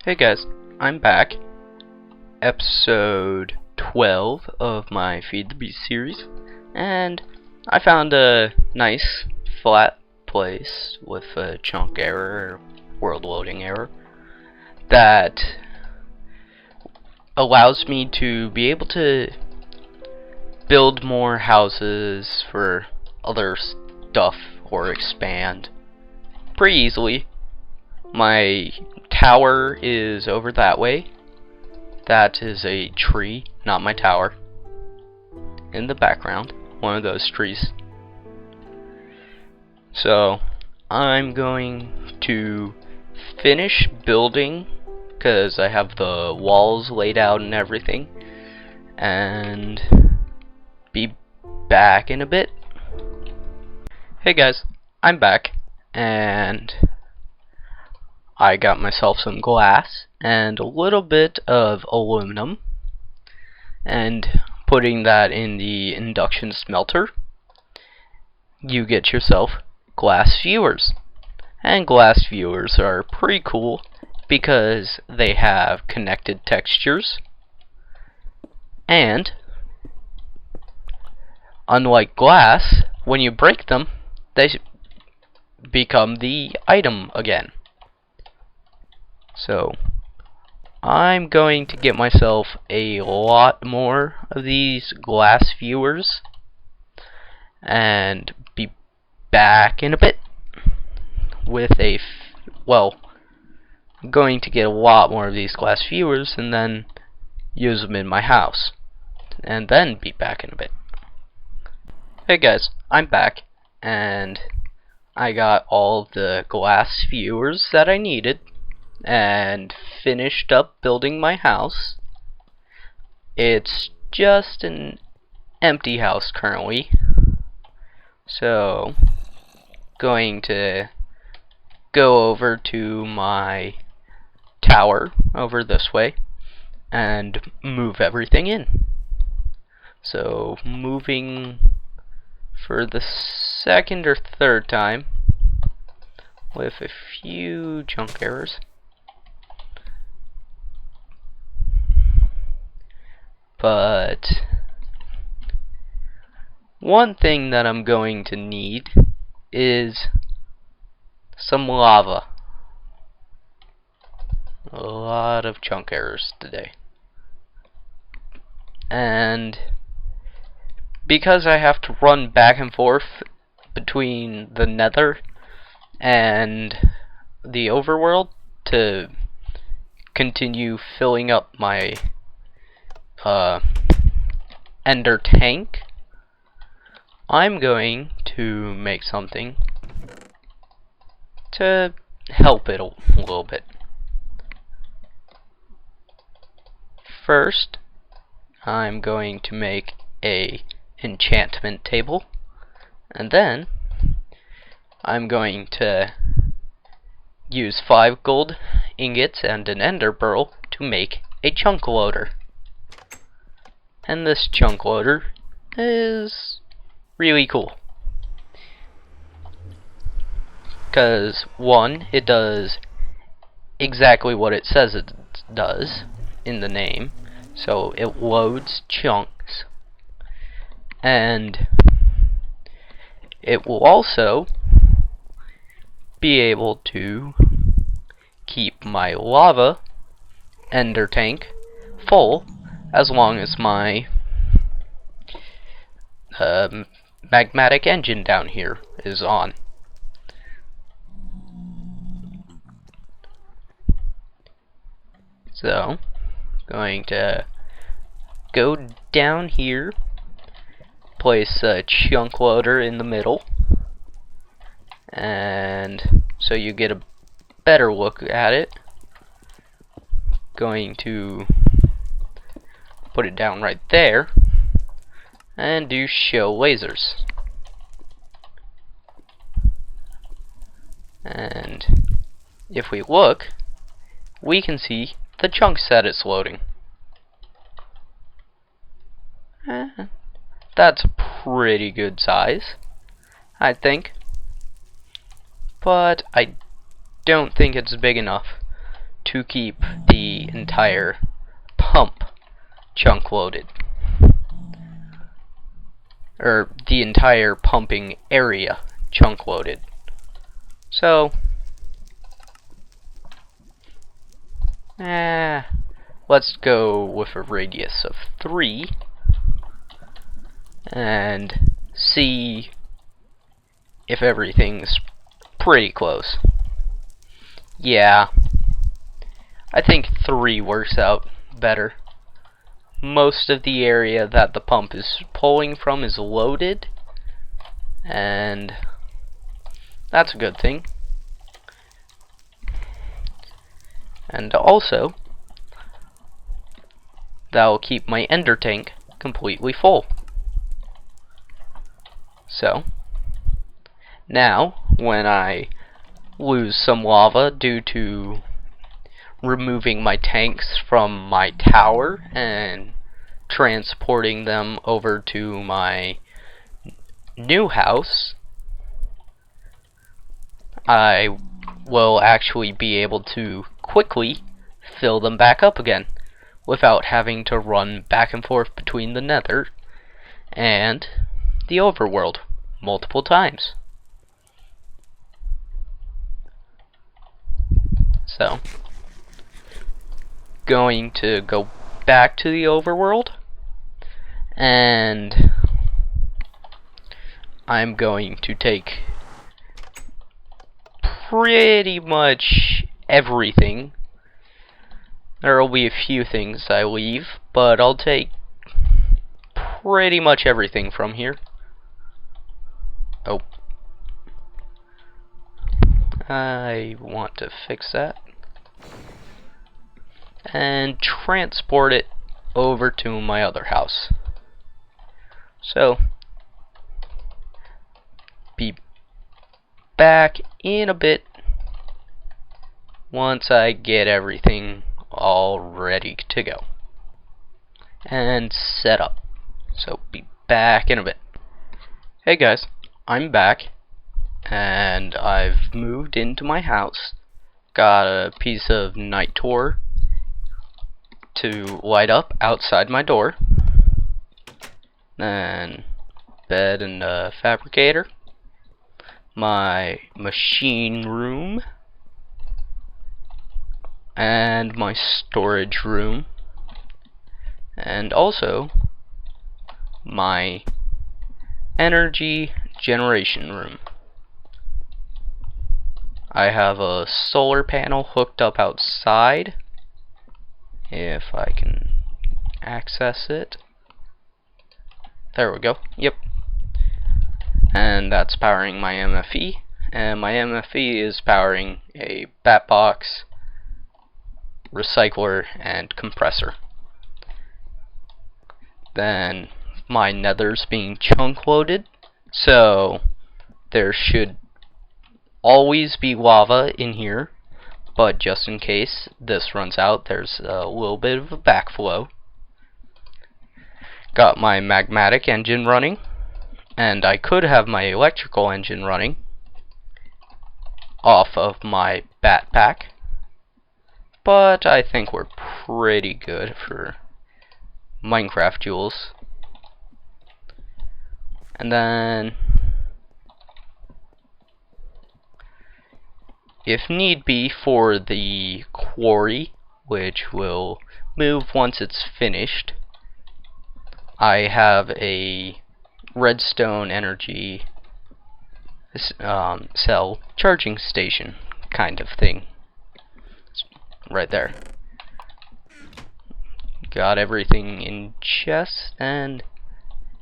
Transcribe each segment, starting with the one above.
Hey guys, I'm back. Episode 12 of my Feed the Beast series, and I found a nice flat place with a chunk error, world loading error, that allows me to be able to build more houses for other stuff or expand pretty easily. My tower is over that way. That is a tree, not my tower. In the background, one of those trees. So, I'm going to finish building, because I have the walls laid out and everything, and be back in a bit. Hey guys, I'm back, and I got myself some glass and a little bit of aluminum and putting that in the induction smelter. You get yourself glass viewers. And glass viewers are pretty cool because they have connected textures, and unlike glass, when you break them, they become the item again. So, I'm going to get myself a lot more of these glass viewers and be back in a bit with I'm going to get a lot more of these glass viewers and then use them in my house and then be back in a bit. Hey guys, I'm back, and I got all the glass viewers that I needed and finished up building my house. It's just an empty house currently, so going to go over to my tower over this way and move everything in. So moving for the second or third time with a few junk errors. But one thing that I'm going to need is some lava. A lot of chunk errors today. And because I have to run back and forth between the Nether and the overworld to continue filling up my ender tank, I'm going to make something to help it a little bit. First, I'm going to make a enchantment table, and then I'm going to use 5 gold ingots and an ender pearl to make a chunk loader. And this chunk loader is really cool, because one, it does exactly what it says it does in the name, so it loads chunks, and it will also be able to keep my lava ender tank full as long as my magmatic engine down here is on. So, going to go down here, place a chunk loader in the middle, and so you get a better look at it. Going to put it down right there and do show lasers. And if we look, we can see the chunks that it's loading. That's a pretty good size, I think. But I don't think it's big enough to keep the entire pump chunk loaded. Or the entire pumping area chunk loaded. So, let's go with a radius of 3 and see if everything's pretty close. Yeah, I think 3 works out better. Most of the area that the pump is pulling from is loaded, and that's a good thing. And also, that will keep my ender tank completely full. So, now, when I lose some lava due to removing my tanks from my tower and transporting them over to my new house, I will actually be able to quickly fill them back up again without having to run back and forth between the Nether and the overworld multiple times. So, going to go back to the overworld, and I'm going to take pretty much everything. There will be a few things I leave, but I'll take pretty much everything from here. Oh, I want to fix that and transport it over to my other house. So, be back in a bit once I get everything all ready to go and set up. So, be back in a bit. Hey guys, I'm back, and I've moved into my house. Got a piece of night tour to light up outside my door. Then bed and a fabricator. My machine room. And my storage room. And also my energy generation room. I have a solar panel hooked up outside, if I can access it. There we go. Yep. And that's powering my MFE, and my MFE is powering a bat box, recycler, and compressor. Then my nether's being chunk loaded, so there should always be lava in here, but just in case this runs out, there's a little bit of a backflow. Got my magmatic engine running, and I could have my electrical engine running off of my bat pack, but I think we're pretty good for Minecraft joules. And then, if need be, for the quarry, which will move once it's finished, I have a redstone energy cell charging station kind of thing. Right there. Got everything in chests, and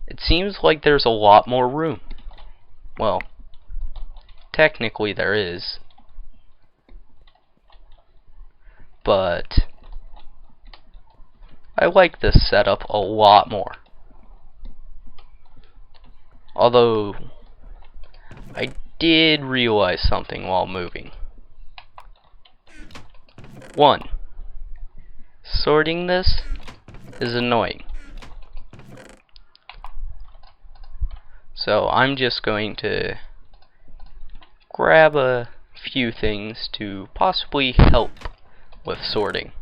it seems like there's a lot more room. Well, technically there is, but I like this setup a lot more. Although, I did realize something while moving. 1. Sorting this is annoying. So I'm just going to grab a few things to possibly help with sorting.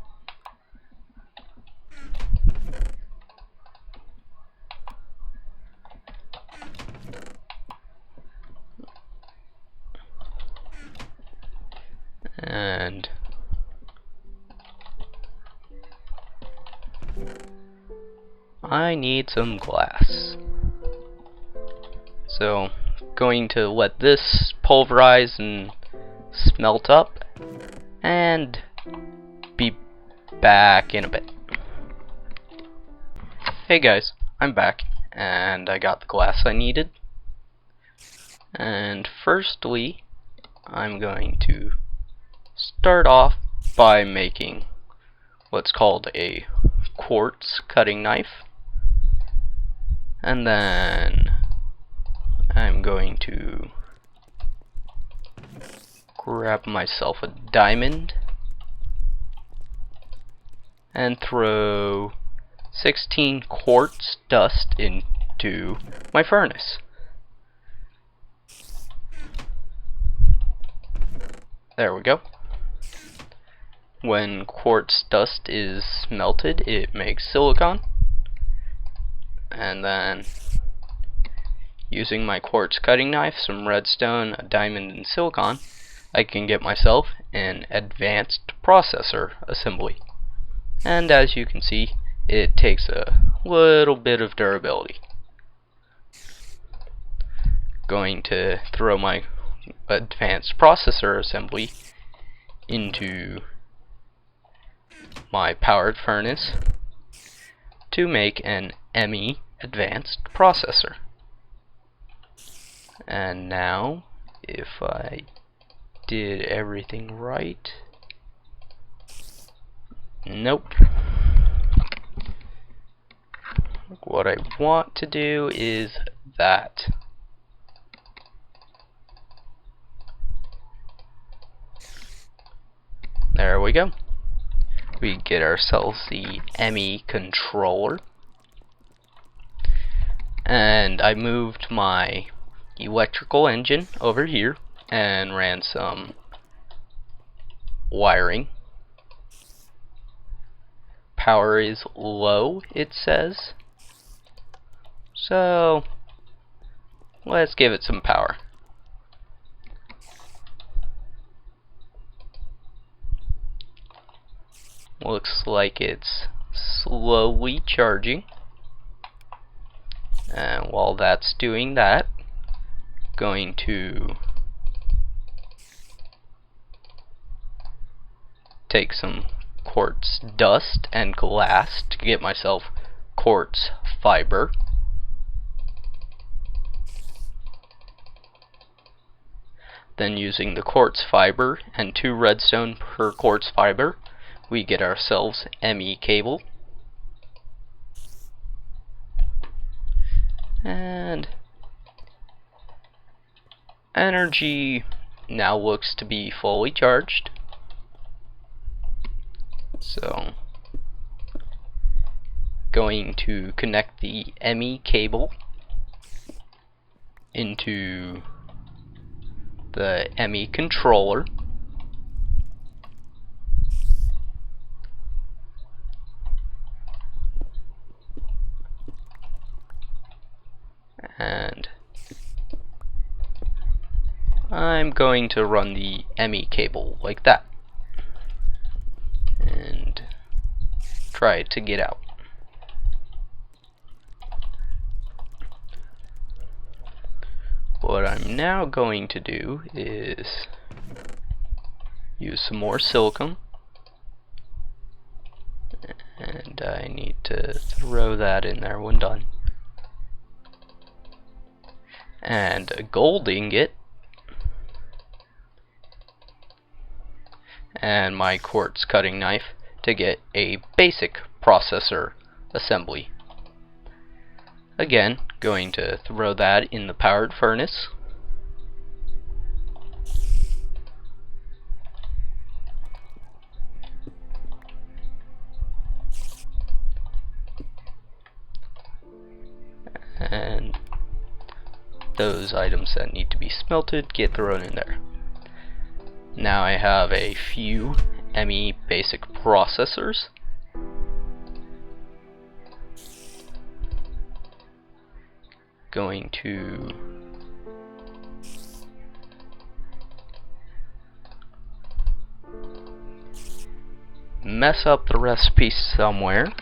And I need some glass. So, going to let this pulverize and smelt up, and be back in a bit. Hey guys, I'm back, and I got the glass I needed. And firstly, I'm going to start off by making what's called a quartz cutting knife. And then I'm going to grab myself a diamond and throw 16 quartz dust into my furnace. There we go. When quartz dust is melted, it makes silicon. And then, using my quartz cutting knife, some redstone, a diamond, and silicon, I can get myself an advanced processor assembly. And as you can see, it takes a little bit of durability. Going to throw my advanced processor assembly into my powered furnace to make an Emmy advanced processor. And now, if I did everything right, nope. What I want to do is that. There we go. We get ourselves the Emmy Controller. And I moved my electrical engine over here and ran some wiring. Power is low, it says. So let's give it some power. Looks like it's slowly charging. And while that's doing that, going to take some quartz dust and glass to get myself quartz fiber. Then using the quartz fiber and 2 redstone per quartz fiber, we get ourselves Emmy cable. And energy now looks to be fully charged. So, going to connect the Emmy cable into the Emmy Controller. And I'm going to run the Emmy cable like that and try to get out. What I'm now going to do is use some more silicon, and I need to throw that in there when done. And a gold ingot, and my quartz cutting knife to get a basic processor assembly. Again, going to throw that in the powered furnace. And those items that need to be smelted get thrown in there. Now I have a few Emmy basic processors. Going to mess up the recipe somewhere.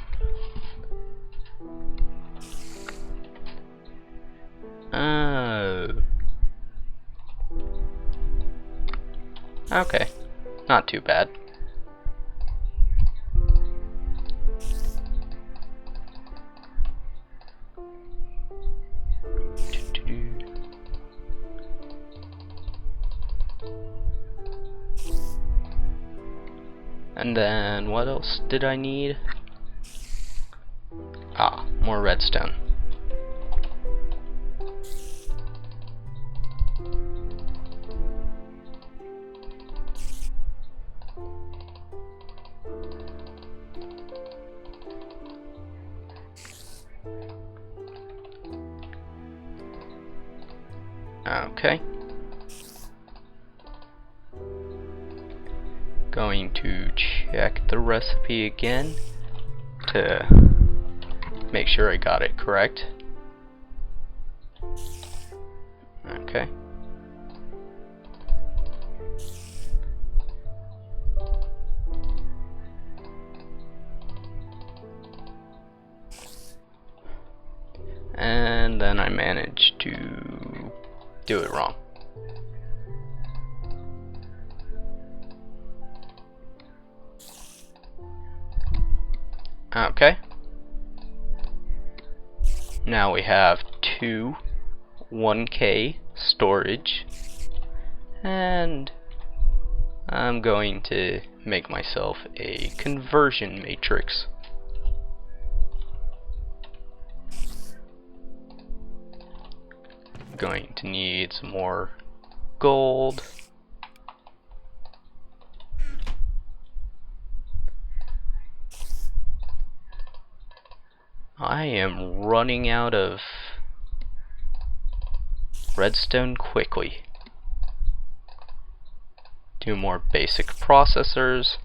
Okay, not too bad. And then what else did I need? Ah, more redstone. Okay. Going to check the recipe again to make sure I got it correct. Okay. And then I managed to do it wrong. Okay. Now we have two 1K storage, and I'm going to make myself a conversion matrix. Going to need some more gold. I am running out of redstone quickly. Do more basic processors.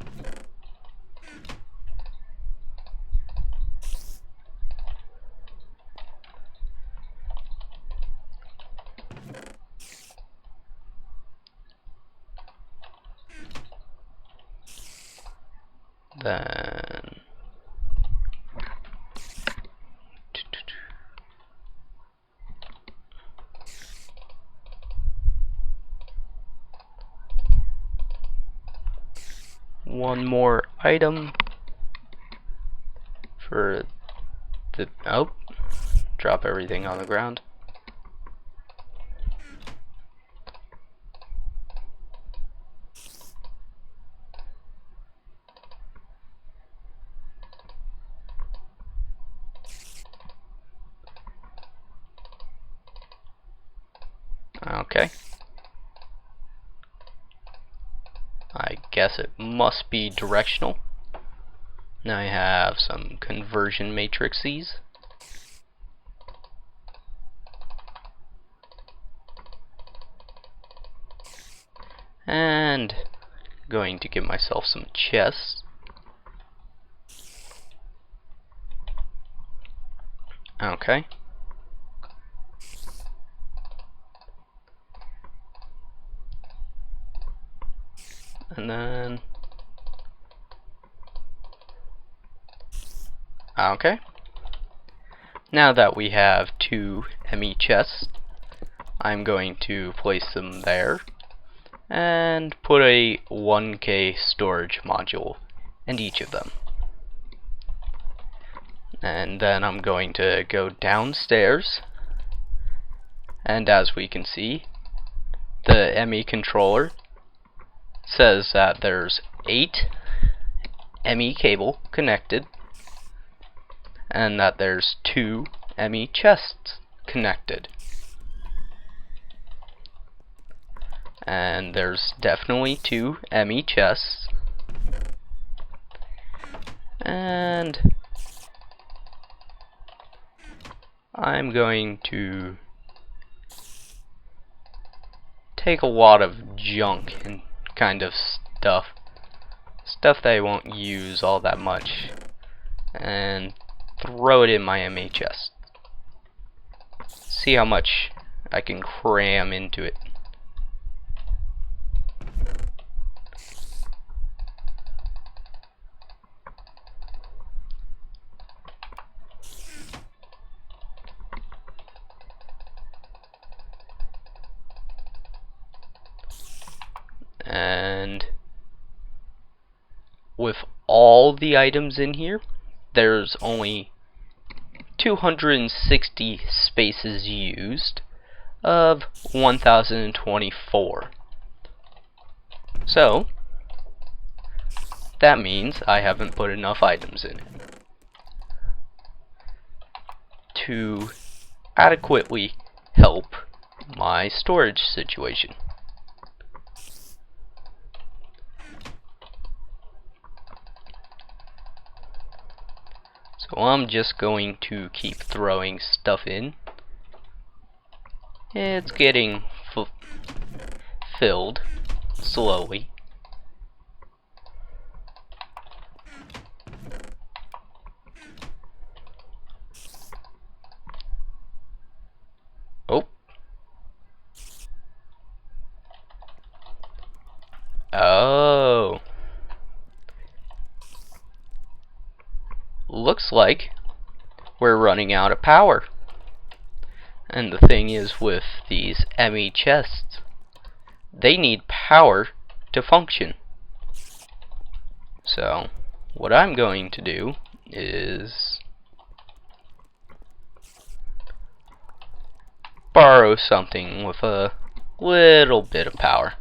Then one more item for the drop everything on the ground. Okay. I guess it must be directional. Now I have some conversion matrices. And going to give myself some chests. Okay. And then okay. Now that we have two Emmy chests, I'm going to place them there and put a 1K storage module in each of them. And then I'm going to go downstairs, and as we can see, the Emmy Controller says that there's 8 Emmy cable connected, and that there's 2 Emmy chests connected. And there's definitely 2 Emmy chests. And I'm going to take a lot of junk and kind of stuff stuff that I won't use all that much, and throw it in my Emmy chest. See how much I can cram into it. And with all the items in here, there's only 260 spaces used of 1024. So that means I haven't put enough items in it to adequately help my storage situation. So I'm just going to keep throwing stuff in. It's getting filled slowly. Oh. Oh. Looks like we're running out of power. And the thing is, with these Emmy chests, they need power to function. So what I'm going to do is borrow something with a little bit of power.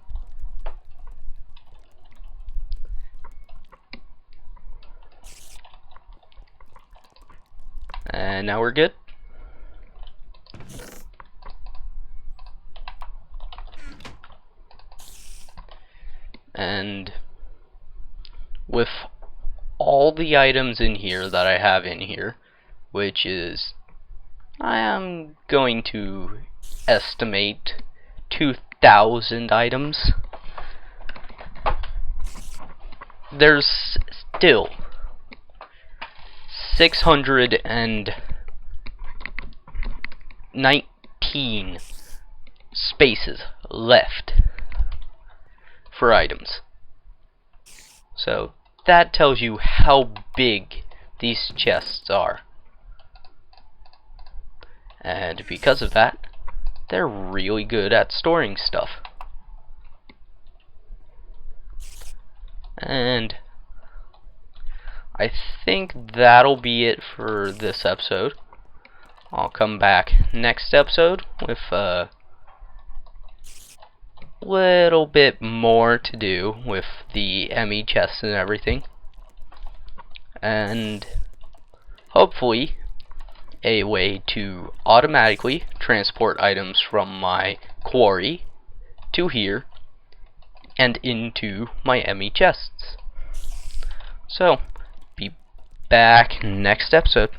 And now we're good. And with all the items in here that I have in here, which is, I am going to estimate 2,000 items, there's still 619 spaces left for items. So that tells you how big these chests are. And because of that, they're really good at storing stuff. And I think that'll be it for this episode. I'll come back next episode with a little bit more to do with the Emmy chests and everything. And hopefully a way to automatically transport items from my quarry to here and into my Emmy chests. So, be back next episode.